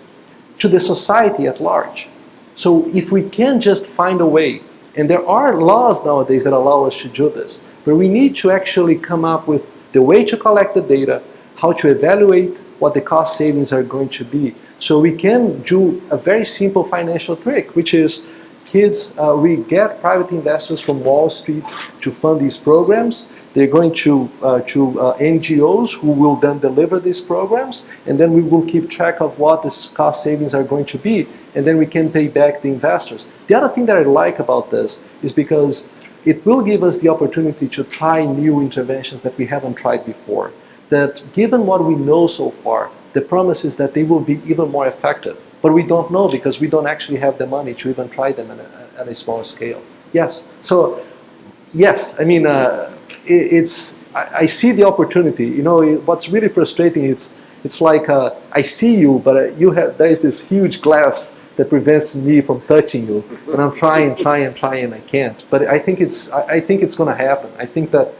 to the society at large. So if we can just find a way, and there are laws nowadays that allow us to do this, but we need to actually come up with the way to collect the data, how to evaluate what the cost savings are going to be. So we can do a very simple financial trick, which is we get private investors from Wall Street to fund these programs. They're going to NGOs who will then deliver these programs, and then we will keep track of what the cost savings are going to be, and then we can pay back the investors. The other thing that I like about this is because it will give us the opportunity to try new interventions that we haven't tried before. That given what we know so far, the promise is that they will be even more effective. But we don't know because we don't actually have the money to even try them at a small scale. Yes, so yes, I mean, I see the opportunity. You know, what's really frustrating, it's like I see you, but there is this huge glass that prevents me from touching you, and I'm trying, and I can't. But I think it's going to happen. I think that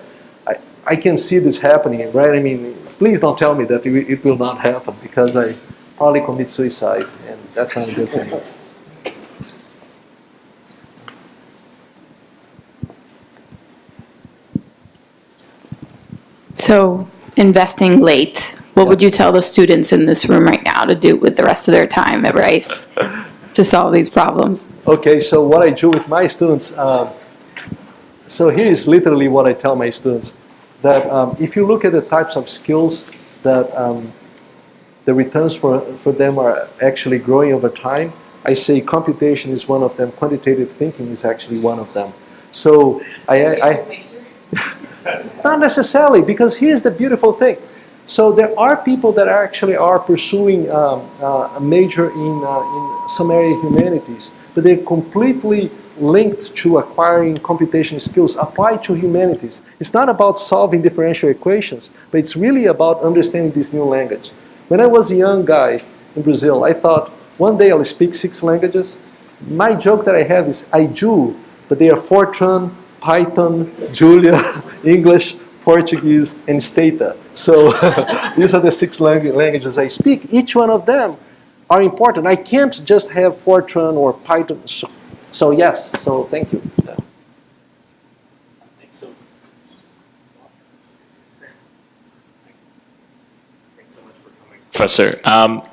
I can see this happening, right? I mean, please don't tell me that it will not happen, because I probably commit suicide, and that's not a good thing. So, investing late, what would you tell the students in this room right now to do with the rest of their time at Rice to solve these problems? Okay, so what I do with my students, so here is literally what I tell my students, that if you look at the types of skills that the returns for them are actually growing over time, I say computation is one of them, quantitative thinking is actually one of them. So not necessarily, because here's the beautiful thing. So there are people that actually are pursuing a major in some area of humanities, but they're completely linked to acquiring computation skills applied to humanities. It's not about solving differential equations, but it's really about understanding this new language. When I was a young guy in Brazil, I thought, one day I'll speak 6 languages. My joke that I have is, I do, but they are Fortran, Python, Julia, English, Portuguese, and Stata. So these are the 6 languages I speak. Each one of them are important. I can't just have Fortran or Python. So yes, so thank you. Yeah. Professor,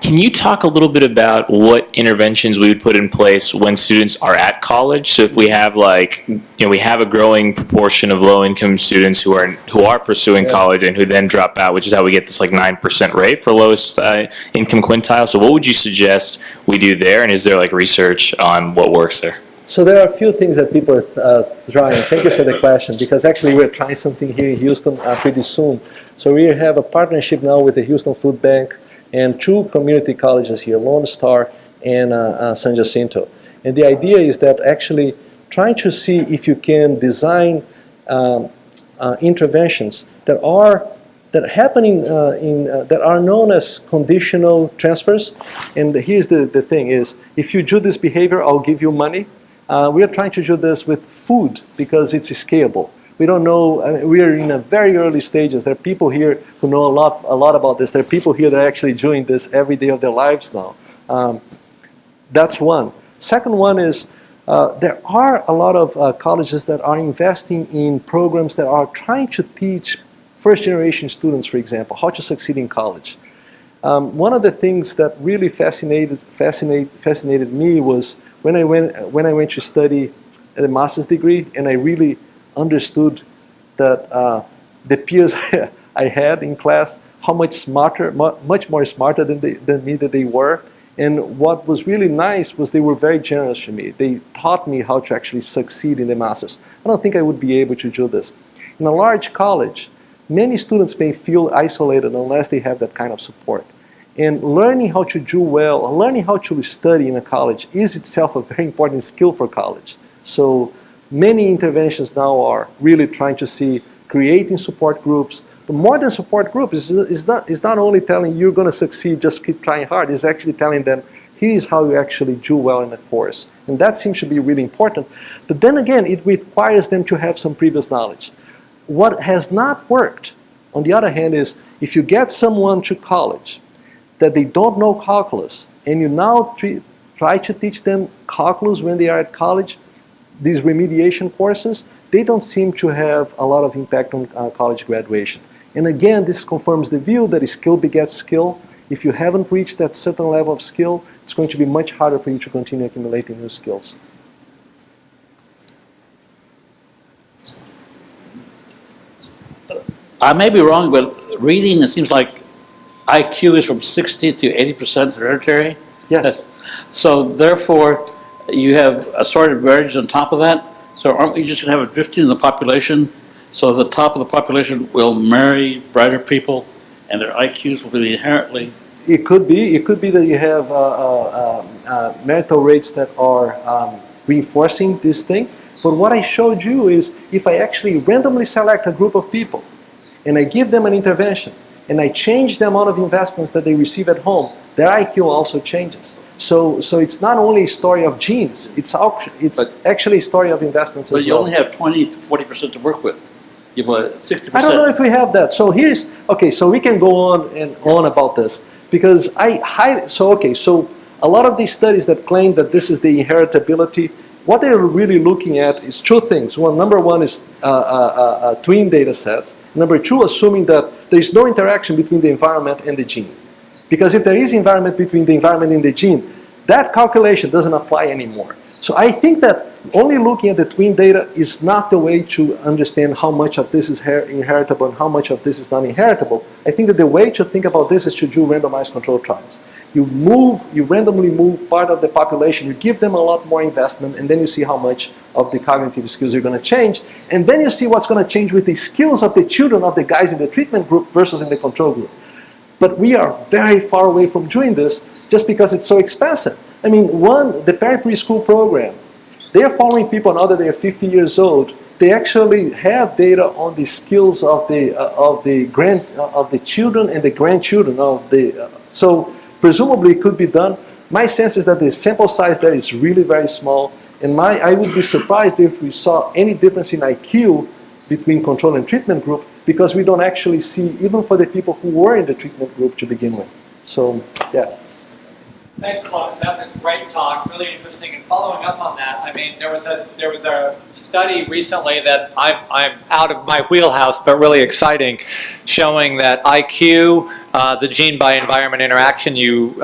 can you talk a little bit about what interventions we would put in place when students are at college? So if we have we have a growing proportion of low-income students who are pursuing college and who then drop out, which is how we get this 9% rate for lowest income quintile. So what would you suggest we do there, and is there research on what works there? So there are a few things that people are trying. Thank you for the question, because actually we're trying something here in Houston pretty soon. So we have a partnership now with the Houston Food Bank and 2 community colleges here, Lone Star and San Jacinto. And the idea is that actually trying to see if you can design interventions that are that are known as conditional transfers. And here's the thing is, if you do this behavior, I'll give you money. We are trying to do this with food because it's scalable. We don't know, we are in a very early stages. There are people here who know a lot about this. There are people here that are actually doing this every day of their lives now. That's one. Second one is, there are a lot of colleges that are investing in programs that are trying to teach first-generation students, for example, how to succeed in college. One of the things that really fascinated me was when I went to study a master's degree, and I really understood that the peers I had in class, how much smarter, much more smarter than me that they were. And what was really nice was they were very generous to me. They taught me how to actually succeed in the master's. I don't think I would be able to do this. In a large college, many students may feel isolated unless they have that kind of support. And learning how to do well, learning how to study in a college is itself a very important skill for college. So many interventions now are really trying to see creating support groups. But more than support group is not only telling you're going to succeed, just keep trying hard. It's actually telling them, here's how you actually do well in the course. And that seems to be really important. But then again, it requires them to have some previous knowledge. What has not worked, on the other hand, is if you get someone to college that they don't know calculus, and you now try to teach them calculus when they are at college, these remediation courses, they don't seem to have a lot of impact on college graduation. And again, this confirms the view that skill begets skill. If you haven't reached that certain level of skill, it's going to be much harder for you to continue accumulating new skills. I may be wrong, but reading, it seems like IQ is from 60 to 80% hereditary. Yes. So therefore, you have assorted variables on top of that. So aren't we just going to have a drifting in the population? So the top of the population will marry brighter people, and their IQs will be inherently. It could be that you have marital rates that are reinforcing this thing. But what I showed you is if I actually randomly select a group of people, and I give them an intervention, and I change the amount of investments that they receive at home, their IQ also changes. So it's not only a story of genes, it's actually a story of investments as well. But you only have 20 to 40% to work with. You have 60%. I don't know if we have that. So so we can go on and on about this. Because so a lot of these studies that claim that this is the inheritability, what they're really looking at is 2 things. Number one is twin data sets. Number 2, assuming that there is no interaction between the environment and the gene. Because if there is environment between the environment and the gene, that calculation doesn't apply anymore. So I think that only looking at the twin data is not the way to understand how much of this is inheritable and how much of this is not inheritable. I think that the way to think about this is to do randomized controlled trials. You randomly move part of the population, you give them a lot more investment, and then you see how much of the cognitive skills are going to change. And then you see what's going to change with the skills of the children of the guys in the treatment group versus in the control group. But we are very far away from doing this just because it's so expensive. I mean, the peri-preschool program, they are following people now that they are 50 years old. They actually have data on the skills of the children and the grandchildren of the. So presumably it could be done. My sense is that the sample size there is really very small, and I would be surprised if we saw any difference in IQ between control and treatment group, because we don't actually see, even for the people who were in the treatment group to begin with. So, yeah. Thanks a lot. That's a great talk, really interesting. And following up on that, I mean, there was a study recently that I'm out of my wheelhouse, but really exciting, showing that IQ, the gene by environment interaction you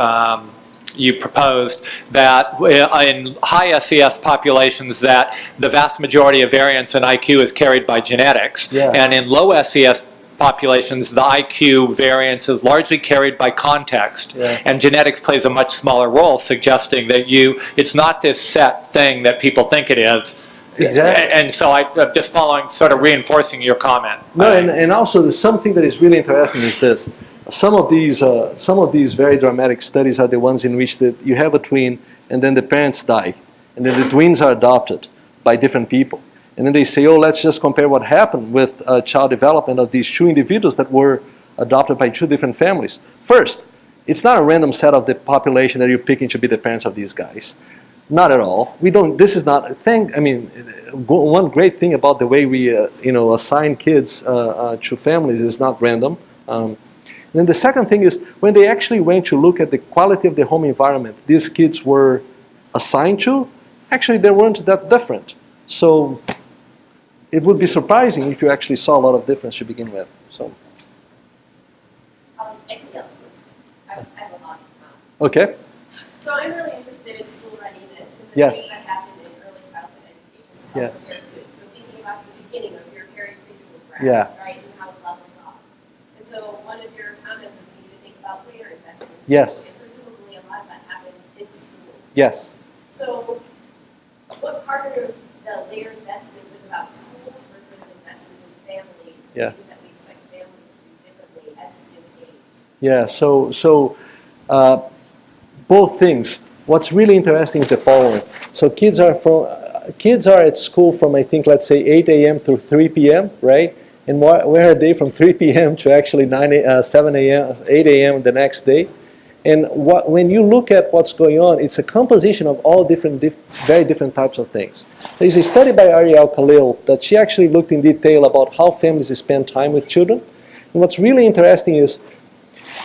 proposed, that in high SES populations that the vast majority of variance in IQ is carried by genetics, and in low SES populations, the IQ variance is largely carried by context, and genetics plays a much smaller role, suggesting that it's not this set thing that people think it is. Exactly. And so I'm just sort of reinforcing your comment. No, and also there's something that is really interesting is this. some of these very dramatic studies are the ones in which you have a twin and then the parents die, and then the twins are adopted by different people. And then they say, oh, let's just compare what happened with child development of these two individuals that were adopted by two different families. First, it's not a random set of the population that you're picking to be the parents of these guys. Not at all. We don't. This is not. One great thing about the way we, assign kids to families is not random. Then the second thing is when they actually went to look at the quality of the home environment these kids were assigned to, actually they weren't that different. So it would be surprising if you actually saw a lot of difference to begin with. So. I have a lot. Okay. So I'm really interested in school readiness and the Yes. things that happen in early childhood education. Yeah. So thinking about the beginning of your very preschool grade, Yeah. right, and how it levels off. And so one of your comments is we need to think about later investments. Yes. And presumably a lot of that happens in school. Yes. So what part of the later investments is about schools versus investments in families? Yeah. Things that we expect families to do differently as students age. Yeah, so both things. What's really interesting is the following. So kids are at school from, I think, let's say 8 a.m. through 3 p.m., right? And where are they from 3 p.m. to actually 7 a.m., 8 a.m. the next day? And when you look at what's going on, it's a composition of all very different types of things. There's a study by Ariel Khalil that she actually looked in detail about how families spend time with children. And what's really interesting is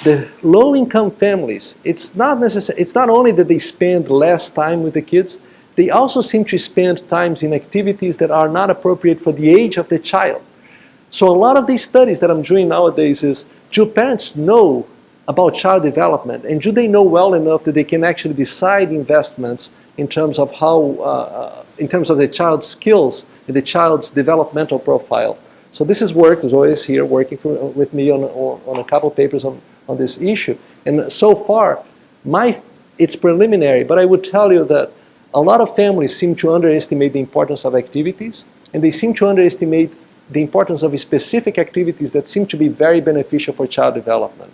the low-income families, it's not only that they spend less time with the kids, they also seem to spend times in activities that are not appropriate for the age of the child. So a lot of these studies that I'm doing nowadays is, do parents know about child development, and do they know well enough that they can actually decide investments in terms of in terms of the child's skills and the child's developmental profile? So this is work, is always here working with me on a couple of papers on this issue. And so far, it's preliminary, but I would tell you that a lot of families seem to underestimate the importance of activities, and they seem to underestimate the importance of specific activities that seem to be very beneficial for child development.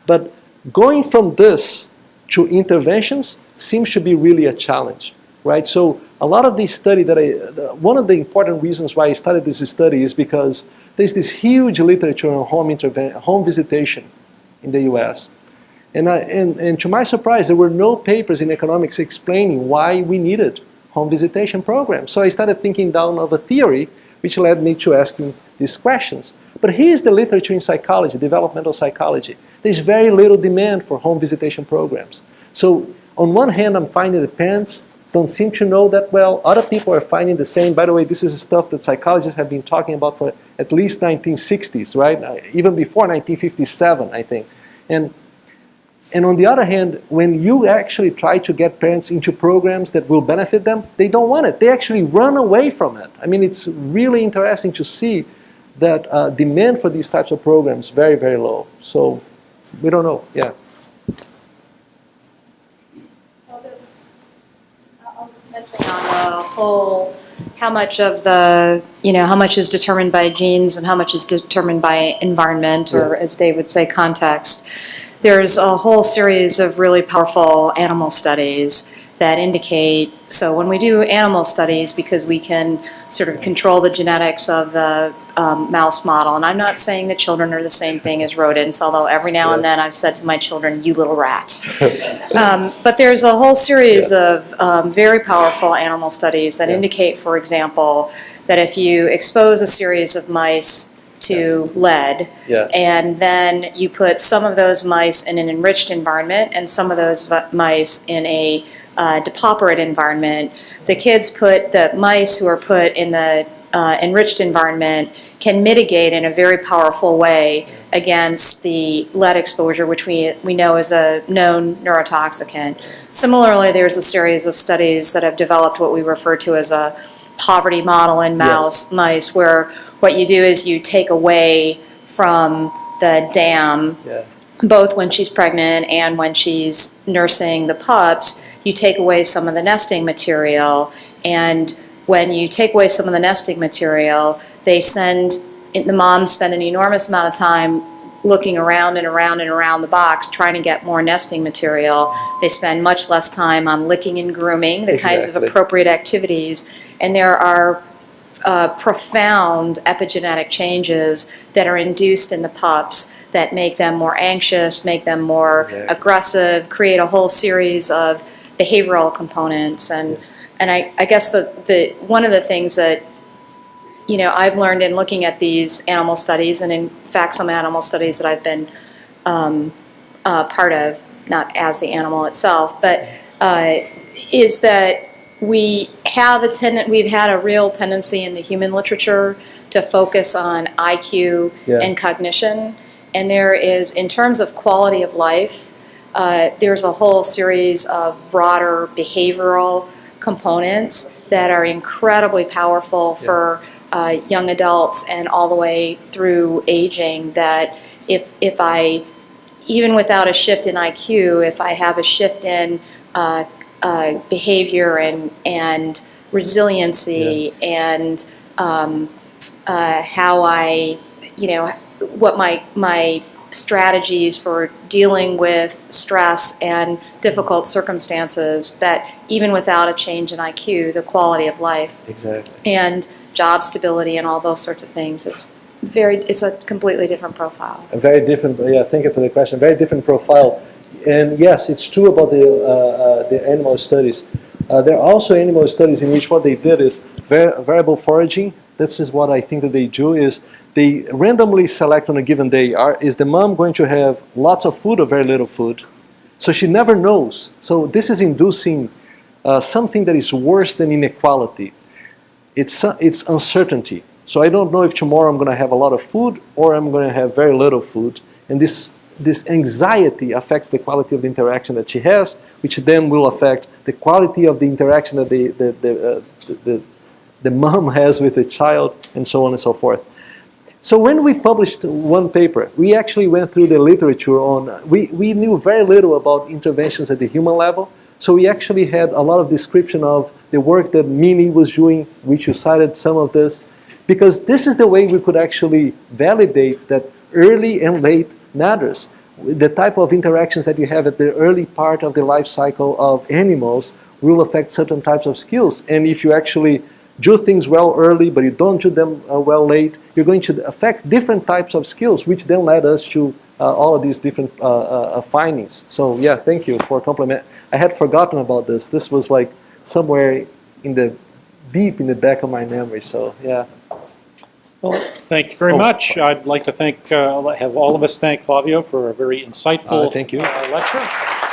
But going from this to interventions seems to be really a challenge, right? So a lot of these studies one of the important reasons why I started this study is because there's this huge literature on home visitation in the U.S. And to my surprise, there were no papers in economics explaining why we needed home visitation programs. So I started thinking down of a theory, which led me to asking these questions. But here's the literature in psychology, developmental psychology. There's very little demand for home visitation programs. So on one hand, I'm finding that parents don't seem to know that well. Other people are finding the same. By the way, this is stuff that psychologists have been talking about for at least 1960s, right? Even before 1957, I think. And on the other hand, when you actually try to get parents into programs that will benefit them, they don't want it. They actually run away from it. I mean, it's really interesting to see that demand for these types of programs very, very low. So we don't know. Yeah. So I'll just mention on the whole, how much of the, how much is determined by genes and how much is determined by environment, or as Dave would say, context. There's a whole series of really powerful animal studies that indicate, so when we do animal studies, because we can sort of control the genetics of the mouse model, and I'm not saying that children are the same thing as rodents, although every now and then I've said to my children, you little rat. But there's a whole series of very powerful animal studies that indicate, for example, that if you expose a series of mice to lead, and then you put some of those mice in an enriched environment and some of those mice in a depauperate environment, the mice who are put in the enriched environment can mitigate in a very powerful way against the lead exposure, which we know is a known neurotoxicant. Similarly, there's a series of studies that have developed what we refer to as a poverty model in mice, where what you do is you take away from the dam, both when she's pregnant and when she's nursing the pups, you take away some of the nesting material, and when you take away some of the nesting material, the moms spend an enormous amount of time looking around and around and around the box trying to get more nesting material. They spend much less time on licking and grooming, the kinds of Exactly. appropriate activities. And there are profound epigenetic changes that are induced in the pups that make them more anxious, make them more Exactly. aggressive, create a whole series of behavioral components. And I guess the one of the things that I've learned in looking at these animal studies, and in fact some animal studies that I've been part of, not as the animal itself, but is that we've had a real tendency in the human literature to focus on IQ and cognition. And there is, in terms of quality of life, there's a whole series of broader behavioral components that are incredibly powerful for young adults and all the way through aging, that if I, even without a shift in IQ, if I have a shift in behavior and resiliency and how I, what my strategies for dealing with stress and difficult circumstances, that even without a change in IQ, the quality of life and job stability and all those sorts of things is it's a completely different profile. A very different, thank you for the question. Very different profile. And yes, it's true about the animal studies. There are also animal studies in which what they did is variable foraging. This is what I think that they do, is they randomly select on a given day, is the mom going to have lots of food or very little food? So she never knows. So this is inducing something that is worse than inequality. It's uncertainty. So I don't know if tomorrow I'm going to have a lot of food or I'm going to have very little food. And this anxiety affects the quality of the interaction that she has, which then will affect the quality of the interaction that the mom has with the child, and so on and so forth. So when we published one paper, we actually went through the literature on, we knew very little about interventions at the human level, so we actually had a lot of description of the work that Mimi was doing, which you cited some of this, because this is the way we could actually validate that early and late matters. The type of interactions that you have at the early part of the life cycle of animals will affect certain types of skills. And if you actually do things well early, but you don't do them well late, you're going to affect different types of skills, which then led us to all of these different findings. So yeah, thank you for compliment. I had forgotten about this. This was like somewhere deep in the back of my memory. So yeah. Well, thank you very much. I'd like to have all of us thank Flavio for a very insightful thank you. lecture.